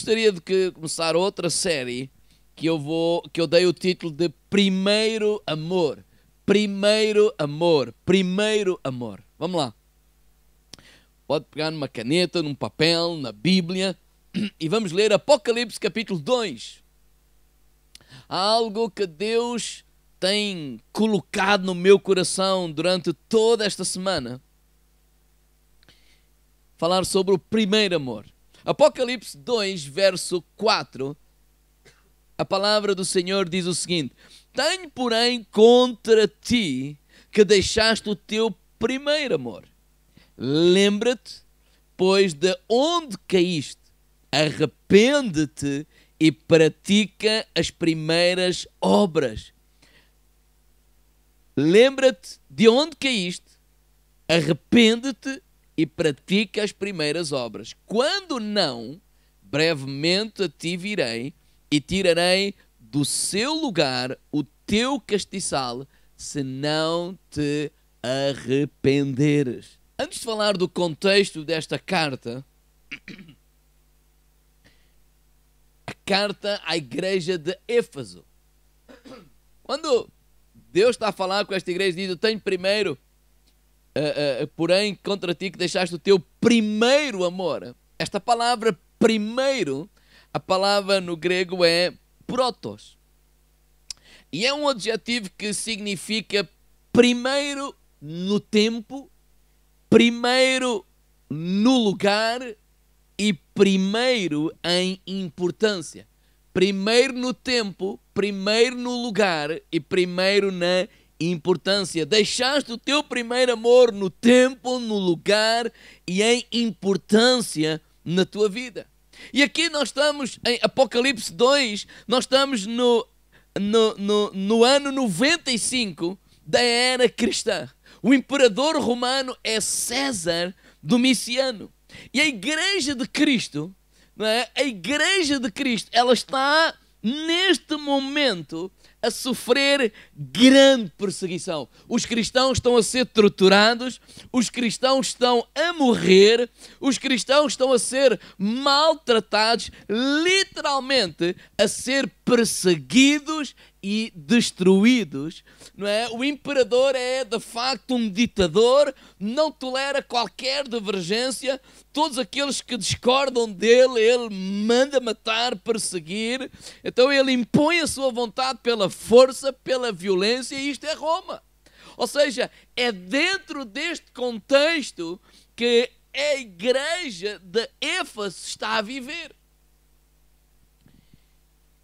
gostaria de começar outra série que eu dei o título de Primeiro Amor. Primeiro Amor. Primeiro Amor. Vamos lá. Pode pegar numa caneta, num papel, na Bíblia e vamos ler Apocalipse capítulo 2. Há algo que Deus tem colocado no meu coração durante toda esta semana. Falar sobre o primeiro amor. Apocalipse 2, verso 4. A palavra do Senhor diz o seguinte: tenho, porém, contra ti que deixaste o teu primeiro amor. Lembra-te, pois, de onde caíste. Arrepende-te e pratica as primeiras obras. Lembra-te de onde caíste, arrepende-te e pratica as primeiras obras. Quando não, brevemente a ti virei e tirarei do seu lugar o teu castiçal, se não te arrependeres. Antes de falar do contexto desta carta, a carta à igreja de Éfeso. Quando Deus está a falar com esta igreja, diz: eu tenho primeiro, porém, contra ti que deixaste o teu primeiro amor. Esta palavra primeiro, a palavra no grego é protos. E é um adjetivo que significa primeiro no tempo, primeiro no lugar e primeiro em importância. Primeiro no tempo, primeiro no lugar e primeiro na importância. Deixaste o teu primeiro amor no tempo, no lugar e em importância na tua vida. E aqui nós estamos em Apocalipse 2, nós estamos no ano 95 da era cristã. O imperador romano é César Domiciano. E a igreja de Cristo, não é? A igreja de Cristo, ela está neste momento a sofrer grande perseguição. Os cristãos estão a ser torturados, os cristãos estão a morrer, os cristãos estão a ser maltratados, literalmente a ser perseguidos e destruídos, não é? O imperador é de facto um ditador, não tolera qualquer divergência, todos aqueles que discordam dele, ele manda matar, perseguir, então ele impõe a sua vontade pela força, pela violência, e isto é Roma. Ou seja, é dentro deste contexto que a igreja de Éfeso está a viver.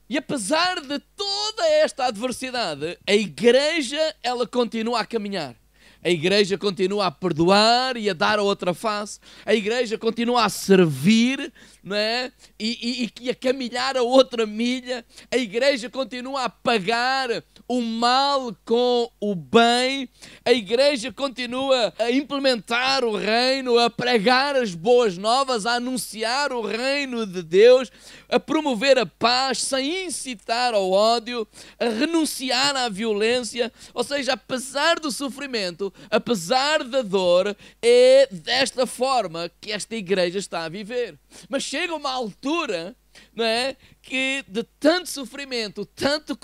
E apesar de toda esta adversidade, a igreja, ela continua a caminhar. A igreja continua a perdoar e a dar a outra face. A igreja continua a servir, não é? E a caminhar a outra milha. A igreja continua a pagar o mal com o bem. A igreja continua a implementar o reino, a pregar as boas novas, a anunciar o reino de Deus, a promover a paz sem incitar ao ódio, a renunciar à violência. Ou seja, apesar do sofrimento, apesar da dor, é desta forma que esta igreja está a viver. Mas chega uma altura, não é, que de tanto sofrimento, tanto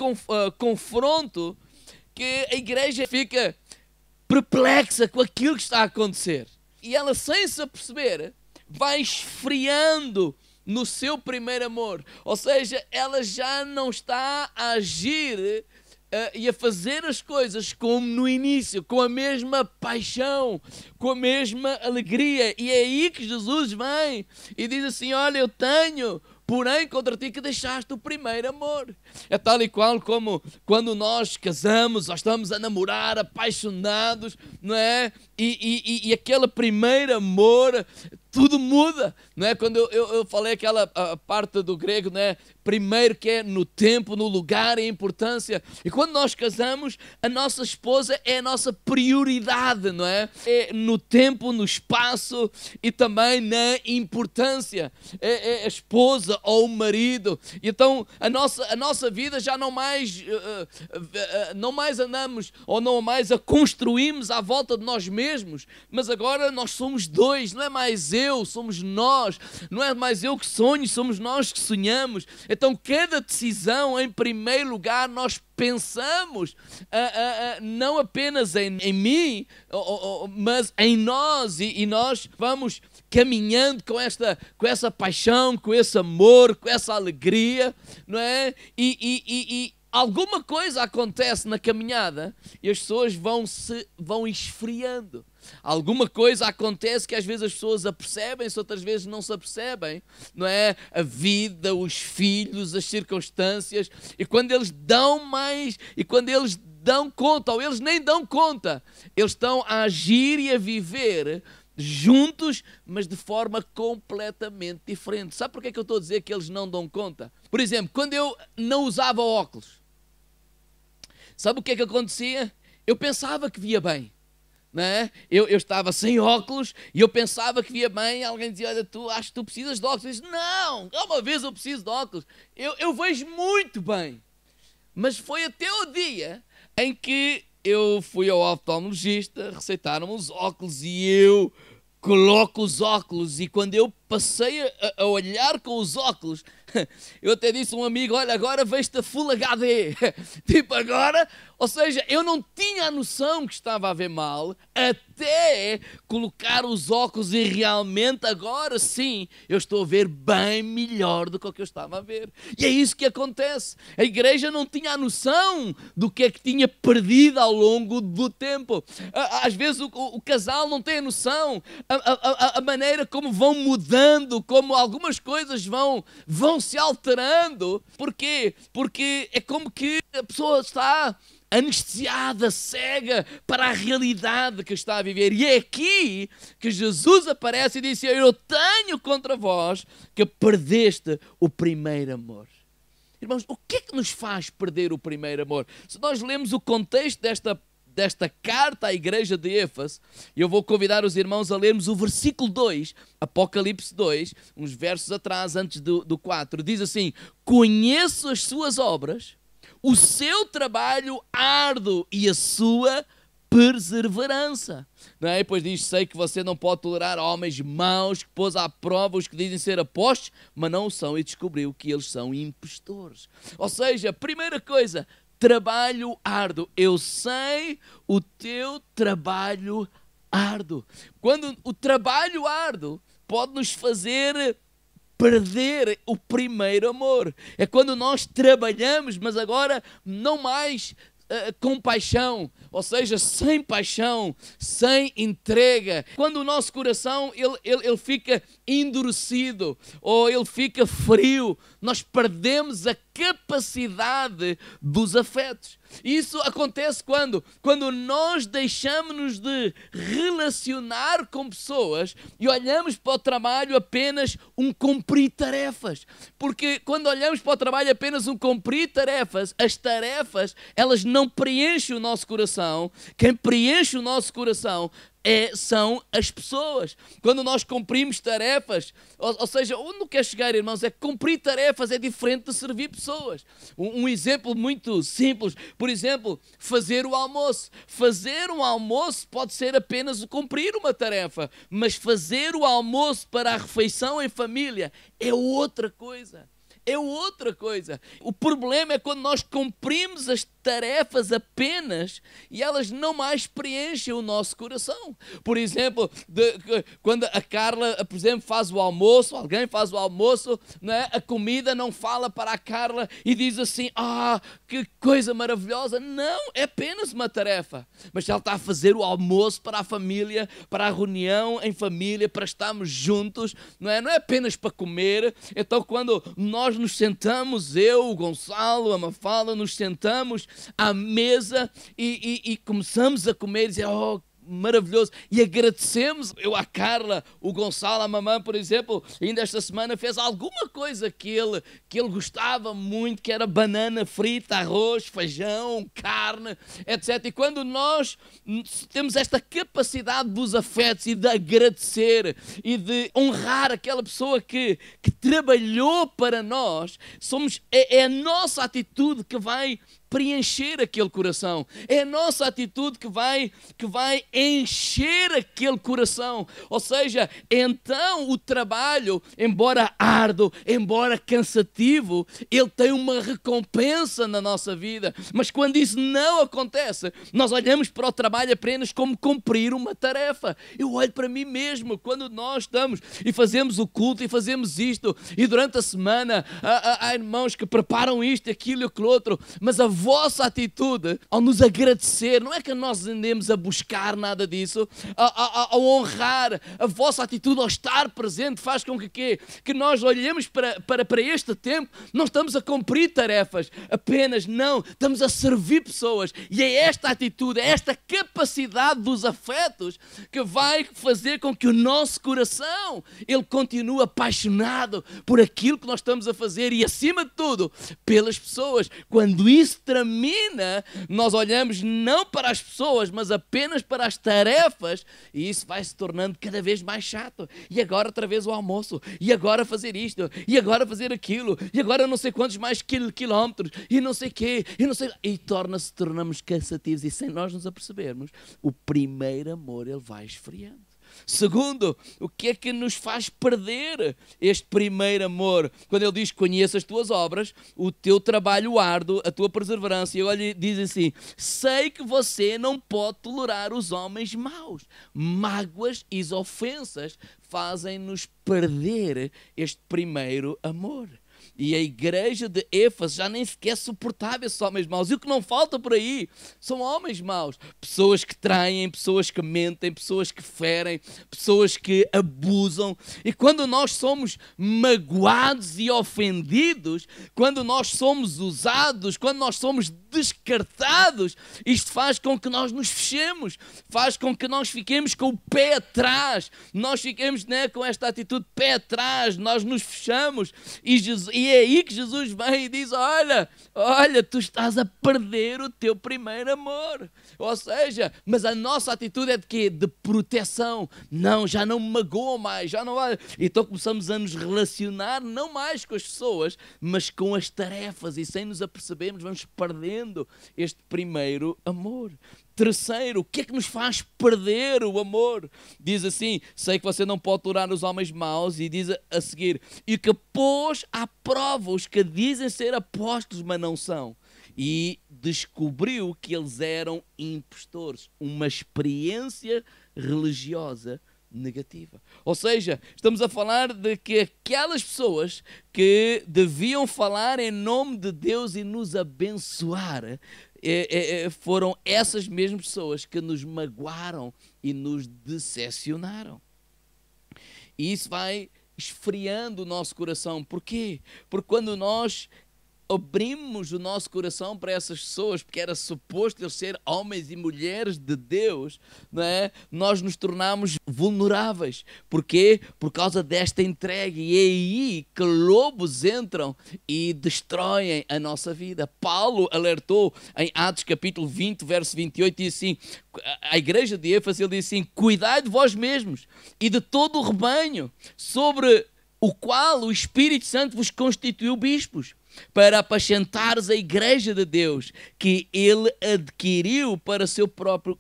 confronto, que a igreja fica perplexa com aquilo que está a acontecer. E ela, sem se aperceber, vai esfriando no seu primeiro amor. Ou seja, ela já não está a agir e a fazer as coisas como no início, com a mesma paixão, com a mesma alegria. E é aí que Jesus vem e diz assim: olha, eu tenho, porém, contra ti que deixaste o primeiro amor. É tal e qual como quando nós casamos, nós estamos a namorar, apaixonados, não é? E aquele primeiro amor, tudo muda, não é? Quando eu falei aquela parte do grego, não é? Primeiro, que é no tempo, no lugar e a importância. E quando nós casamos, a nossa esposa é a nossa prioridade, não é? É no tempo, no espaço e também na importância. É a esposa ou o marido. E então a nossa vida já não mais andamos ou não mais a construímos à volta de nós mesmos, mas agora nós somos dois, não é mais eu eu, somos nós. Não é mais eu que sonho, somos nós que sonhamos. Então, cada decisão, em primeiro lugar, nós pensamos não apenas em mim, mas em nós, e nós vamos caminhando com essa paixão, com esse amor, com essa alegria, não é? E alguma coisa acontece na caminhada e as pessoas vão esfriando. Alguma coisa acontece que às vezes as pessoas apercebem-se, outras vezes não se apercebem, não é? A vida, os filhos, as circunstâncias, e quando eles dão mais, e quando eles dão conta, ou eles nem dão conta, eles estão a agir e a viver juntos, mas de forma completamente diferente. Sabe porquê que eu estou a dizer que eles não dão conta? Por exemplo, quando eu não usava óculos, sabe o que é que acontecia? Eu pensava que via bem. Não é? Eu estava sem óculos e eu pensava que via bem. Alguém dizia, olha, acho que tu precisas de óculos. Eu disse, não, uma vez eu preciso de óculos. Eu vejo muito bem. Mas foi até o dia em que eu fui ao oftalmologista, receitaram-me os óculos e eu coloco os óculos, e quando eu passei a olhar com os óculos, eu até disse a um amigo, olha, agora vejo-te a Full HD, tipo agora, ou seja, eu não tinha a noção que estava a ver mal, até colocar os óculos e realmente agora sim, eu estou a ver bem melhor do que o que eu estava a ver. E é isso que acontece, a igreja não tinha a noção do que é que tinha perdido ao longo do tempo. Às vezes o casal não tem a noção, a maneira como vão mudando, como algumas coisas vão se alterando. Porquê? Porque é como que a pessoa está anestesiada, cega para a realidade que está a viver. E é aqui que Jesus aparece e diz, eu tenho contra vós que perdeste o primeiro amor. Irmãos, o que é que nos faz perder o primeiro amor? Se nós lemos o contexto desta carta à igreja de Éfeso, eu vou convidar os irmãos a lermos o versículo 2, Apocalipse 2, uns versos atrás, antes do 4, diz assim, conheço as suas obras, o seu trabalho árduo e a sua perseverança. Não é? E depois diz, sei que você não pode tolerar homens maus, que pôs à prova os que dizem ser apóstolos, mas não o são, e descobriu que eles são impostores. Ou seja, primeira coisa, trabalho árduo. Eu sei o teu trabalho árduo. Quando o trabalho árduo pode nos fazer perder o primeiro amor. É quando nós trabalhamos, mas agora não mais com paixão, ou seja, sem paixão, sem entrega. Quando o nosso coração ele fica endurecido ou ele fica frio, nós perdemos a capacidade dos afetos. Isso acontece quando nós deixamos-nos de relacionar com pessoas e olhamos para o trabalho apenas um cumprir tarefas. Porque quando olhamos para o trabalho apenas um cumprir tarefas, as tarefas, elas não preenchem o nosso coração. Quem preenche o nosso coração são as pessoas. Quando nós cumprimos tarefas, ou seja, onde quer chegar, irmãos, é que cumprir tarefas é diferente de servir pessoas. Um exemplo muito simples, por exemplo, fazer o almoço. Fazer um almoço pode ser apenas o cumprir uma tarefa, mas fazer o almoço para a refeição em família é outra coisa. É outra coisa. O problema é quando nós cumprimos as tarefas apenas e elas não mais preenchem o nosso coração. Por exemplo, quando a Carla, por exemplo, faz o almoço, alguém faz o almoço, não é? A comida não fala para a Carla e diz assim, que coisa maravilhosa. Não, é apenas uma tarefa. Mas ela está a fazer o almoço para a família, para a reunião em família, para estarmos juntos, não é? Não é apenas para comer. Então, quando nós nos sentamos, eu, o Gonçalo, a Mafalda, nos sentamos à mesa e começamos a comer e dizer, maravilhoso, e agradecemos. Eu, a Carla, o Gonçalo, a mamãe, por exemplo, ainda esta semana fez alguma coisa que ele gostava muito, que era banana frita, arroz, feijão, carne, etc. E quando nós temos esta capacidade dos afetos e de agradecer e de honrar aquela pessoa que trabalhou para nós, é a nossa atitude que vai preencher aquele coração. É a nossa atitude que vai encher aquele coração. Ou seja, então o trabalho, embora árduo, embora cansativo, ele tem uma recompensa na nossa vida. Mas quando isso não acontece, nós olhamos para o trabalho apenas como cumprir uma tarefa. Eu olho para mim mesmo, quando nós estamos e fazemos o culto e fazemos isto, e durante a semana há irmãos que preparam isto, aquilo e aquilo outro, mas a vossa atitude ao nos agradecer, não é que nós andemos a buscar nada disso, ao honrar, a vossa atitude ao estar presente faz com que nós olhemos para este tempo, não estamos a cumprir tarefas apenas, não, estamos a servir pessoas, e é esta atitude, é esta capacidade dos afetos que vai fazer com que o nosso coração, ele continue apaixonado por aquilo que nós estamos a fazer e, acima de tudo, pelas pessoas. Quando isso termina, nós olhamos não para as pessoas, mas apenas para as tarefas, e isso vai se tornando cada vez mais chato. E agora outra vez o almoço, e agora fazer isto, e agora fazer aquilo, e agora não sei quantos mais quilómetros, e não sei quê, e não sei... E tornamos cansativos, e sem nós nos apercebermos, o primeiro amor, ele vai esfriando. Segundo, o que é que nos faz perder este primeiro amor? Quando ele diz: conheço as tuas obras, o teu trabalho árduo, a tua perseverança. E ele diz assim: sei que você não pode tolerar os homens maus. Mágoas e ofensas fazem-nos perder este primeiro amor. E a igreja de Éfeso já nem sequer suportava esses homens maus. E o que não falta por aí são homens maus. Pessoas que traem, pessoas que mentem, pessoas que ferem, pessoas que abusam. E quando nós somos magoados e ofendidos, quando nós somos usados, quando nós somos descartados, isto faz com que nós nos fechemos, faz com que nós fiquemos com o pé atrás, nós fiquemos, né, com esta atitude pé atrás, nós nos fechamos, e é aí que Jesus vem e diz: olha, tu estás a perder o teu primeiro amor. Ou seja, mas a nossa atitude é de quê? De proteção. Não, já não me magoam mais, já não vai. Então começamos a nos relacionar não mais com as pessoas, mas com as tarefas, e sem nos apercebermos vamos perdendo este primeiro amor. Terceiro, o que é que nos faz perder o amor? Diz assim: sei que você não pode tolerar os homens maus, e diz a seguir: e que pôs à prova os que dizem ser apóstolos, mas não são. E descobriu que eles eram impostores. Uma experiência religiosa negativa. Ou seja, estamos a falar de que aquelas pessoas que deviam falar em nome de Deus e nos abençoar, foram essas mesmas pessoas que nos magoaram e nos decepcionaram. E isso vai esfriando o nosso coração. Porquê? Porque quando nós abrimos o nosso coração para essas pessoas, porque era suposto eles ser homens e mulheres de Deus, não é? Nós nos tornamos vulneráveis. Porquê? Por causa desta entrega. E é aí que lobos entram e destroem a nossa vida. Paulo alertou em Atos capítulo 20, verso 28, diz assim, a igreja de Éfeso, ele diz assim: cuidai de vós mesmos e de todo o rebanho, sobre o qual o Espírito Santo vos constituiu bispos, para apacentares a igreja de Deus, que ele adquiriu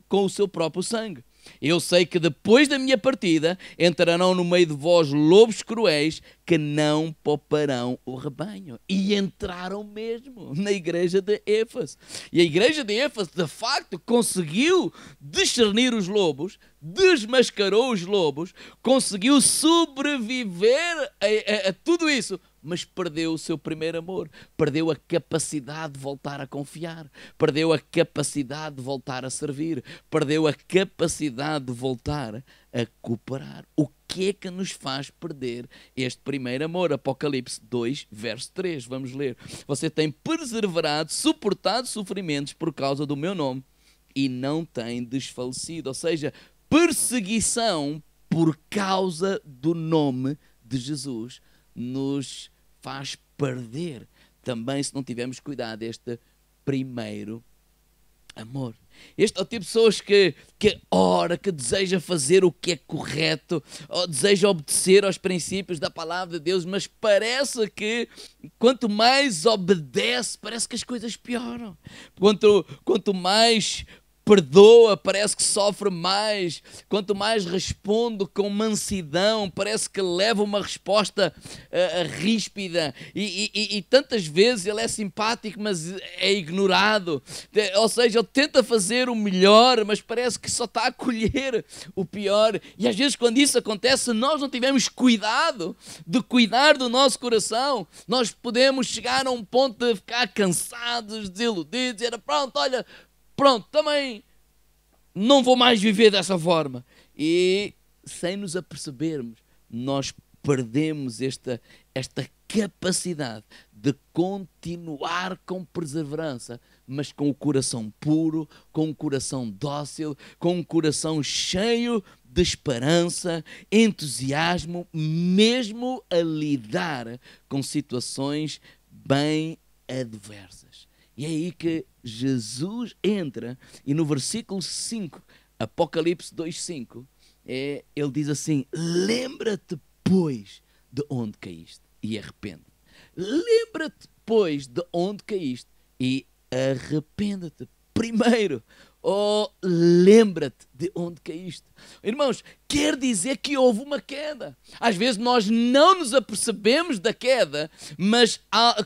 com o seu próprio sangue. Eu sei que depois da minha partida entrarão no meio de vós lobos cruéis que não pouparão o rebanho. E entraram mesmo na igreja de Éfeso. E a igreja de Éfeso, de facto, conseguiu discernir os lobos, desmascarou os lobos, conseguiu sobreviver a tudo isso, mas perdeu o seu primeiro amor, perdeu a capacidade de voltar a confiar, perdeu a capacidade de voltar a servir, perdeu a capacidade de voltar a cooperar. O que é que nos faz perder este primeiro amor? Apocalipse 2, verso 3, vamos ler. Você tem perseverado, suportado sofrimentos por causa do meu nome e não tem desfalecido. Ou seja, perseguição por causa do nome de Jesus nos faz perder também, se não tivermos cuidado, este primeiro amor. Este é o tipo de pessoas que ora, que deseja fazer o que é correto, ou deseja obedecer aos princípios da palavra de Deus, mas parece que quanto mais obedece, parece que as coisas pioram. Quanto mais perdoa, parece que sofre mais. Quanto mais responde com mansidão, parece que leva uma resposta ríspida. E tantas vezes ele é simpático, mas é ignorado. Ou seja, ele tenta fazer o melhor, mas parece que só está a colher o pior. E às vezes, quando isso acontece, se nós não tivermos cuidado de cuidar do nosso coração, nós podemos chegar a um ponto de ficar cansados, desiludidos, e pronto, olha, pronto, também não vou mais viver dessa forma. E sem nos apercebermos, nós perdemos esta capacidade de continuar com perseverança, mas com o coração puro, com o coração dócil, com um coração cheio de esperança, entusiasmo, mesmo a lidar com situações bem adversas. E é aí que Jesus entra, e no versículo 5, Apocalipse 2,5, ele diz assim: lembra-te, pois, de onde caíste e arrepende-te. Lembra-te, pois, de onde caíste e arrepende-te. Primeiro, lembra-te de onde caíste. Irmãos, quer dizer que houve uma queda. Às vezes nós não nos apercebemos da queda, mas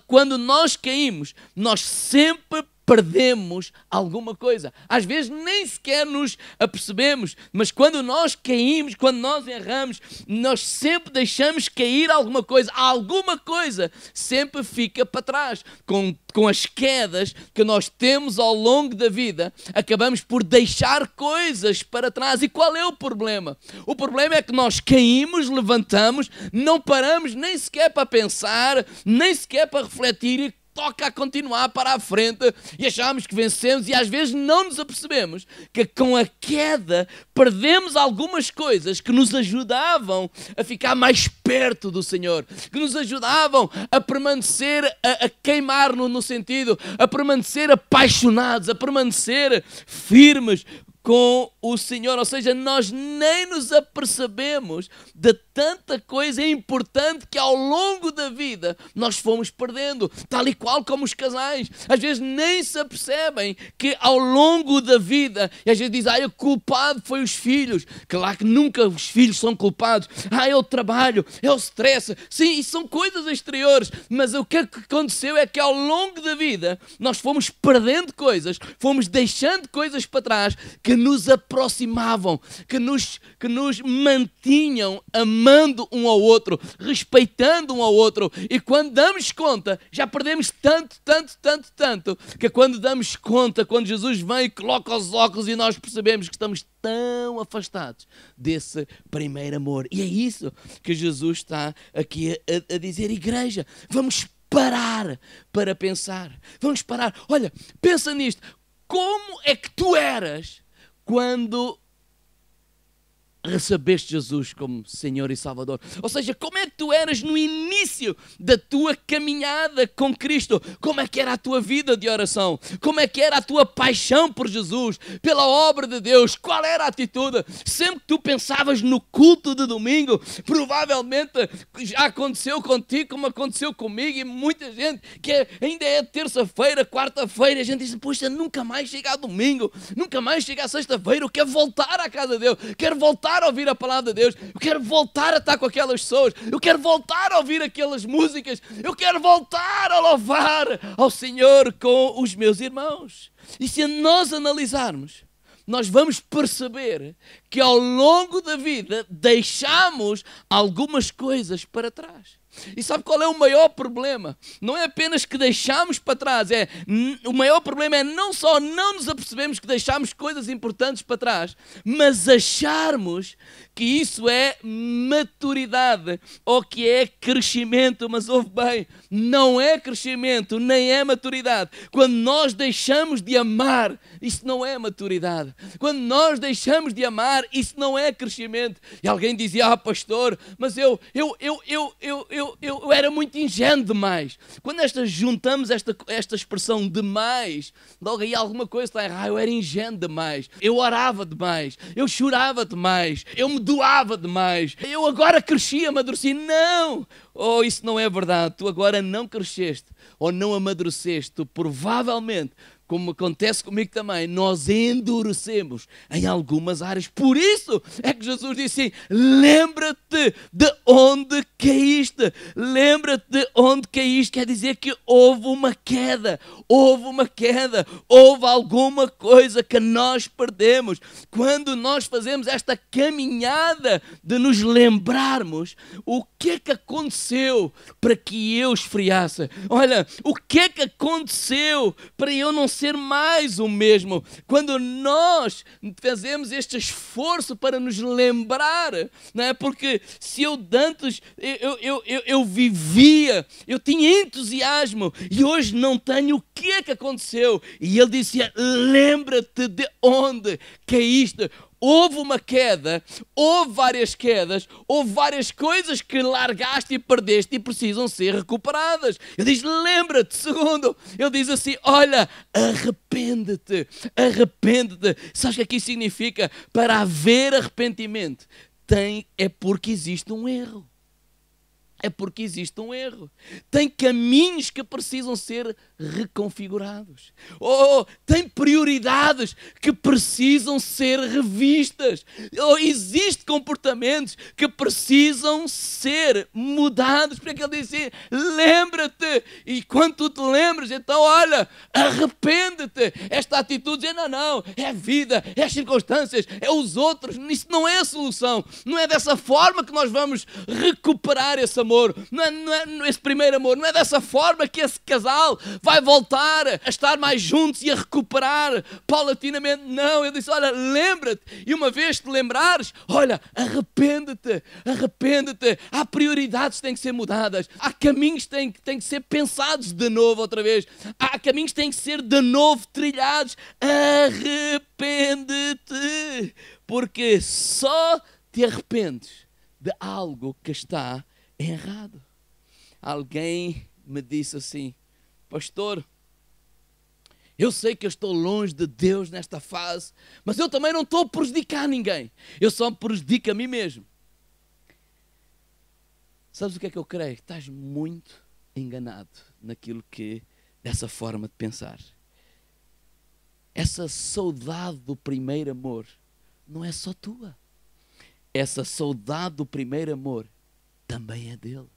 quando nós caímos, nós sempre perdemos alguma coisa. Às vezes nem sequer nos apercebemos, mas quando nós caímos, quando nós erramos, nós sempre deixamos cair alguma coisa. Alguma coisa sempre fica para trás. Com as quedas que nós temos ao longo da vida, acabamos por deixar coisas para trás. E qual é o problema? O problema é que nós caímos, levantamos, não paramos nem sequer para pensar, nem sequer para refletir, e toca a continuar para a frente e achamos que vencemos, e às vezes não nos apercebemos que com a queda perdemos algumas coisas que nos ajudavam a ficar mais perto do Senhor, que nos ajudavam a permanecer, a queimar no sentido, a permanecer apaixonados, a permanecer firmes com o Senhor. Ou seja, nós nem nos apercebemos de tanta coisa importante que ao longo da vida nós fomos perdendo, tal e qual como os casais. Às vezes nem se apercebem que ao longo da vida, e às vezes dizem: o culpado foi os filhos. Claro que nunca os filhos são culpados. É o trabalho, é o stress. Sim, isso são coisas exteriores, mas o que aconteceu é que ao longo da vida nós fomos perdendo coisas, fomos deixando coisas para trás que nos aproximavam, que nos mantinham amando um ao outro, respeitando um ao outro. E quando damos conta, já perdemos tanto, que quando damos conta, quando Jesus vem e coloca os óculos, e nós percebemos que estamos tão afastados desse primeiro amor. E é isso que Jesus está aqui a dizer: igreja, vamos parar para pensar. Vamos parar. Olha, pensa nisto. Como é que tu eras quando recebeste Jesus como Senhor e Salvador? Ou seja, como é que tu eras no início da tua caminhada com Cristo? Como é que era a tua vida de oração? Como é que era a tua paixão por Jesus, pela obra de Deus? Qual era a atitude? Sempre que tu pensavas no culto de domingo, provavelmente já aconteceu contigo como aconteceu comigo e muita gente, que ainda é terça-feira, quarta-feira, e a gente diz: poxa, nunca mais chega a domingo, nunca mais chega a sexta-feira, eu quero voltar à casa de Deus, quero voltar a ouvir a palavra de Deus, eu quero voltar a estar com aquelas pessoas, eu quero voltar a ouvir aquelas músicas, eu quero voltar a louvar ao Senhor com os meus irmãos. E se nós analisarmos, nós vamos perceber que ao longo da vida deixamos algumas coisas para trás. E sabe qual é o maior problema? Não é apenas que deixamos para trás, o maior problema é não só não nos apercebemos que deixamos coisas importantes para trás, mas acharmos que isso é maturidade ou que é crescimento, mas ouve bem, não é crescimento nem é maturidade. Quando nós deixamos de amar, isso não é maturidade. Quando nós deixamos de amar, isso não é crescimento. E alguém dizia, pastor, mas eu era muito ingênuo demais. Quando juntamos esta expressão demais, logo aí alguma coisa está errada. Eu era ingênuo demais, eu orava demais, eu chorava demais, eu me doava demais, eu agora cresci, amadureci. Não! Isso não é verdade. Tu agora não cresceste ou não amadureceste. Tu provavelmente, como acontece comigo também, nós endurecemos em algumas áreas. Por isso é que Jesus disse assim, lembra-te de onde caíste. Lembra-te de onde caíste. Quer dizer que houve uma queda. Houve alguma coisa que nós perdemos. Quando nós fazemos esta caminhada de nos lembrarmos o que é que aconteceu para que eu esfriasse. Olha, o que é que aconteceu para eu não ser mais o mesmo. Quando nós fazemos este esforço para nos lembrar, não é? Porque se eu antes eu vivia, eu tinha entusiasmo e hoje não tenho, o que é que aconteceu? E ele dizia, lembra-te de onde caíste. Houve uma queda, houve várias quedas, houve várias coisas que largaste e perdeste e precisam ser recuperadas. Ele diz, lembra-te. Segundo, ele diz assim, olha, arrepende-te. Sabes o que aqui significa? Para haver arrependimento, é porque existe um erro. Tem caminhos que precisam ser reconfigurados. Tem prioridades que precisam ser revistas. Existem comportamentos que precisam ser mudados. Por que ele disse, lembra-te. E quando tu te lembras, então olha, arrepende-te. Esta atitude, não, é a vida, é as circunstâncias, é os outros. Isso não é a solução. Não é dessa forma que nós vamos recuperar esse amor. Não é esse primeiro amor. Não é dessa forma que esse casal vai voltar a estar mais juntos e a recuperar paulatinamente. Não, ele disse, olha, lembra-te. E uma vez te lembrares, olha, arrepende-te. Há prioridades que têm que ser mudadas. Há caminhos que têm que ser pensados de novo outra vez. Há caminhos que têm que ser de novo trilhados. Arrepende-te. Porque só te arrependes de algo que está errado. Alguém me disse assim, pastor, eu sei que eu estou longe de Deus nesta fase, mas eu também não estou a prejudicar ninguém. Eu só me prejudico a mim mesmo. Sabes o que é que eu creio? Estás muito enganado dessa forma de pensar. Essa saudade do primeiro amor não é só tua. Essa saudade do primeiro amor também é dele.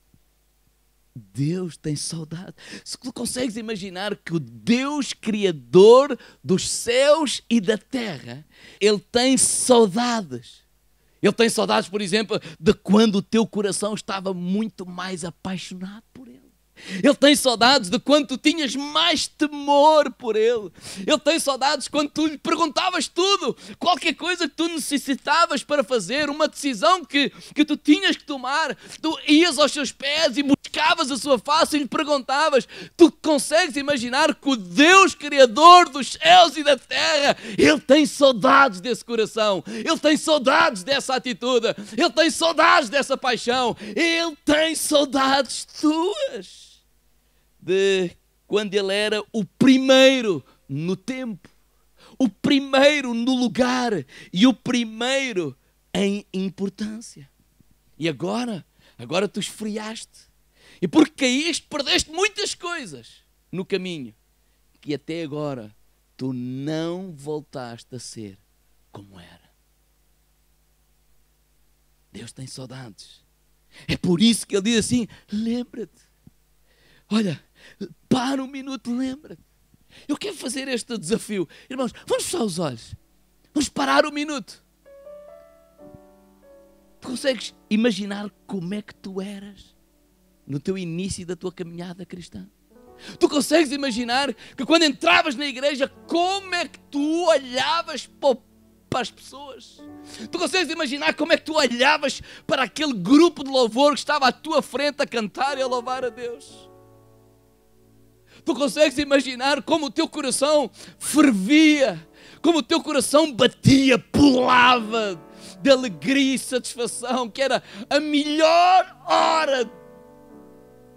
Deus tem saudade. Se tu consegues imaginar que o Deus criador dos céus e da terra, ele tem saudades. Ele tem saudades, por exemplo, de quando o teu coração estava muito mais apaixonado por ele. Ele tem saudades de quando tu tinhas mais temor por ele. Ele tem saudades quando tu lhe perguntavas tudo, qualquer coisa que tu necessitavas para fazer, uma decisão que tu tinhas que tomar. Tu ias aos seus pés e buscavas a sua face e lhe perguntavas. Tu consegues imaginar que o Deus Criador dos céus e da terra, ele tem saudades desse coração. Ele tem saudades dessa atitude. Ele tem saudades dessa paixão. Ele tem saudades tuas. De quando ele era o primeiro no tempo, o primeiro no lugar e o primeiro em importância. E agora tu esfriaste. E porque caíste, perdeste muitas coisas no caminho. Que até agora tu não voltaste a ser como era. Deus tem saudades. É por isso que ele diz assim, lembra-te. Olha, para um minuto, lembra-te. Eu quero fazer este desafio. Irmãos, vamos fechar os olhos. Vamos parar um minuto. Tu consegues imaginar como é que tu eras no teu início da tua caminhada cristã? Tu consegues imaginar que quando entravas na igreja, como é que tu olhavas para o para as pessoas. Tu consegues imaginar como é que tu olhavas para aquele grupo de louvor que estava à tua frente a cantar e a louvar a Deus? Tu consegues imaginar como o teu coração fervia, como o teu coração batia, pulava de alegria e satisfação, que era a melhor hora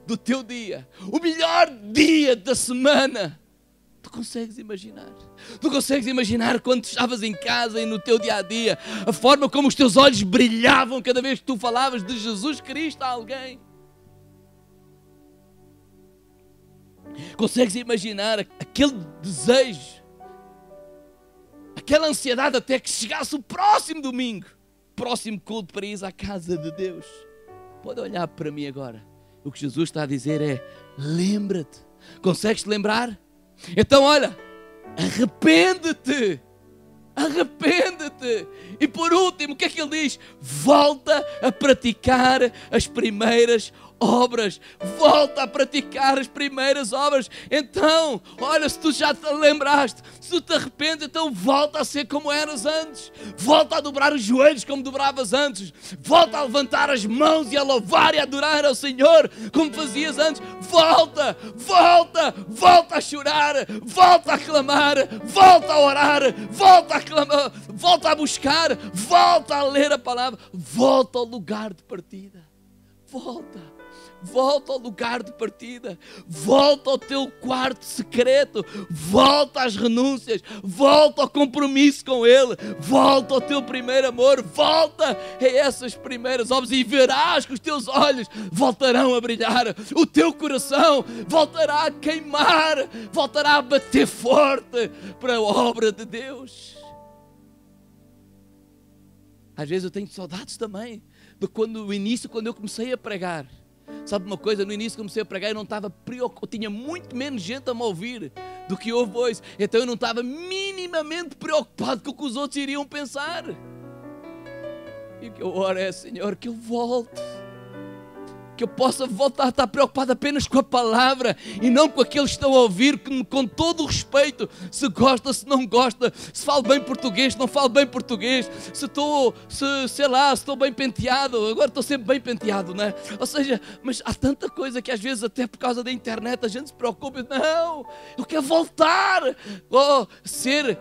do teu dia, o melhor dia da semana. Tu consegues imaginar? Tu consegues imaginar quando estavas em casa e no teu dia-a-dia, a forma como os teus olhos brilhavam cada vez que tu falavas de Jesus Cristo a alguém? Consegues imaginar aquele desejo, aquela ansiedade até que chegasse o próximo domingo, próximo culto para ir à casa de Deus? Pode olhar para mim agora. O que Jesus está a dizer é: lembra-te. Consegues-te lembrar? Então olha, arrepende-te. Arrepende-te. E por último, o que é que ele diz? Volta a praticar as primeiras obras. Volta a praticar as primeiras obras. Então, olha, se tu já te lembraste, se tu te arrependes, então volta a ser como eras antes. Volta a dobrar os joelhos como dobravas antes. Volta a levantar as mãos e a louvar e a adorar ao Senhor como fazias antes. Volta, volta, volta a chorar, volta a clamar, volta a orar, volta a clamar, volta a buscar, volta a ler a palavra, volta ao lugar de partida. Volta ao lugar de partida. Volta ao teu quarto secreto. Volta às renúncias. Volta ao compromisso com Ele. Volta ao teu primeiro amor. Volta a essas primeiras obras e verás que os teus olhos voltarão a brilhar. O teu coração voltará a queimar. Voltará a bater forte para a obra de Deus. Às vezes eu tenho saudades também de no início, quando eu comecei a pregar. Sabe uma coisa? No início comecei a pregar e não estava preocupado. Eu tinha muito menos gente a me ouvir do que houve hoje. Então eu não estava minimamente preocupado com o que os outros iriam pensar. E o que eu oro é: Senhor, que eu volte. Que eu possa voltar a estar preocupado apenas com a palavra e não com aqueles que estão a ouvir, que com todo o respeito, se gosta, se não gosta, se falo bem português, se não falo bem português, se estou bem penteado. Agora estou sempre bem penteado, não é? Ou seja, mas há tanta coisa que às vezes até por causa da internet a gente se preocupa. Não, eu quero voltar a ser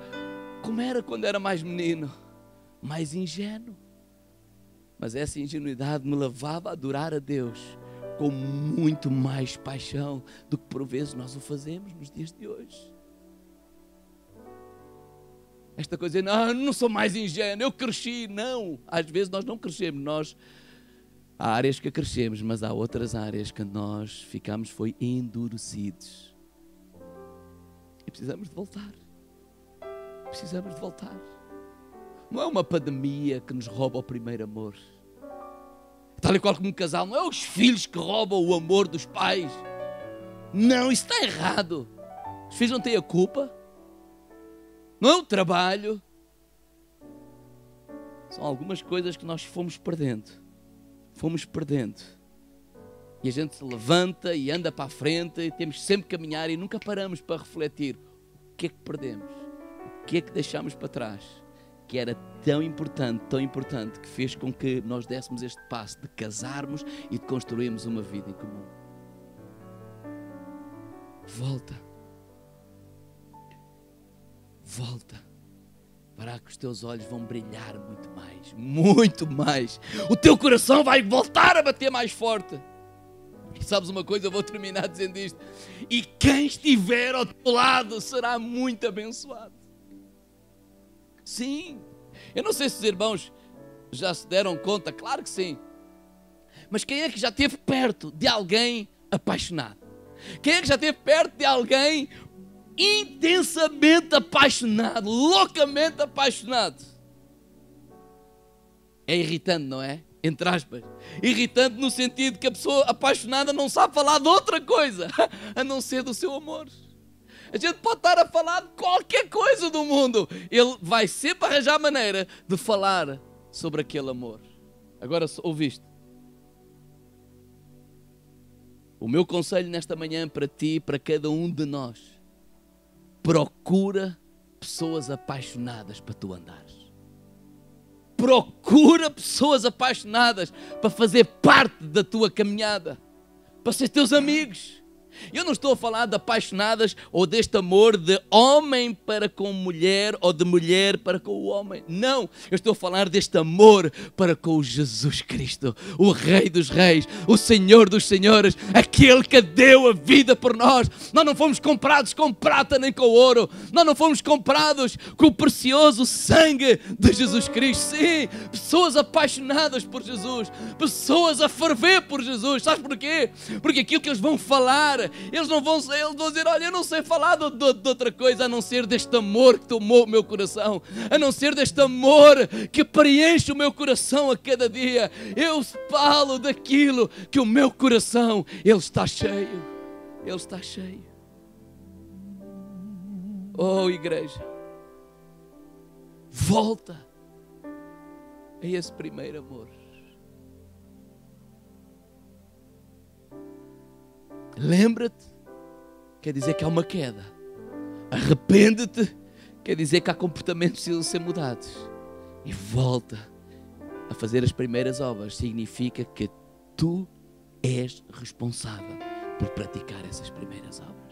como era quando era mais menino, mais ingênuo. Mas essa ingenuidade me levava a adorar a Deus com muito mais paixão do que por vezes nós o fazemos nos dias de hoje. Esta coisa de não sou mais ingênuo, eu cresci. Não, às vezes nós não crescemos. Há áreas que crescemos, mas há outras áreas que nós ficamos endurecidos. E precisamos de voltar. Precisamos de voltar. Não é uma pandemia que nos rouba o primeiro amor. Tal e qual como um casal, não é os filhos que roubam o amor dos pais. Não, isso está errado. Os filhos não têm a culpa. Não é o trabalho. São algumas coisas que nós fomos perdendo. E a gente se levanta e anda para a frente e temos sempre que caminhar e nunca paramos para refletir. O que é que perdemos? O que é que deixamos para trás? Que era tão importante, que fez com que nós dessemos este passo de casarmos e de construirmos uma vida em comum. Volta, para que os teus olhos vão brilhar muito mais. O teu coração vai voltar a bater mais forte. E sabes uma coisa, eu vou terminar dizendo isto: e quem estiver ao teu lado será muito abençoado. Sim, eu não sei se os irmãos já se deram conta, claro que sim. Mas quem é que já esteve perto de alguém apaixonado? Quem é que já esteve perto de alguém intensamente apaixonado, loucamente apaixonado? É irritante, não é? Entre aspas. Irritante no sentido que a pessoa apaixonada não sabe falar de outra coisa a não ser do seu amor. A gente pode estar a falar de qualquer coisa do mundo, ele vai sempre arranjar maneira de falar sobre aquele amor. Agora, ouviste? O meu conselho nesta manhã para ti, para cada um de nós: procura pessoas apaixonadas para tu andares. Procura pessoas apaixonadas para fazer parte da tua caminhada, para ser teus amigos. Eu não estou a falar de apaixonadas ou deste amor de homem para com mulher ou de mulher para com o homem. Não, eu estou a falar deste amor para com o Jesus Cristo, o Rei dos Reis, o Senhor dos Senhores, aquele que deu a vida por nós. Nós não fomos comprados com prata nem com ouro, nós não fomos comprados com o precioso sangue de Jesus Cristo. Sim, pessoas apaixonadas por Jesus, pessoas a ferver por Jesus. Sabes porquê? Porque aquilo que eles vão falar, eles vão dizer, olha, eu não sei falar de outra coisa a não ser deste amor que tomou o meu coração, a não ser deste amor que preenche o meu coração a cada dia. Eu falo daquilo que o meu coração, ele está cheio. Ele está cheio. Oh, igreja, volta a esse primeiro amor. Lembra-te, quer dizer que há uma queda. Arrepende-te, quer dizer que há comportamentos que precisam ser mudados. E volta a fazer as primeiras obras. Significa que tu és responsável por praticar essas primeiras obras.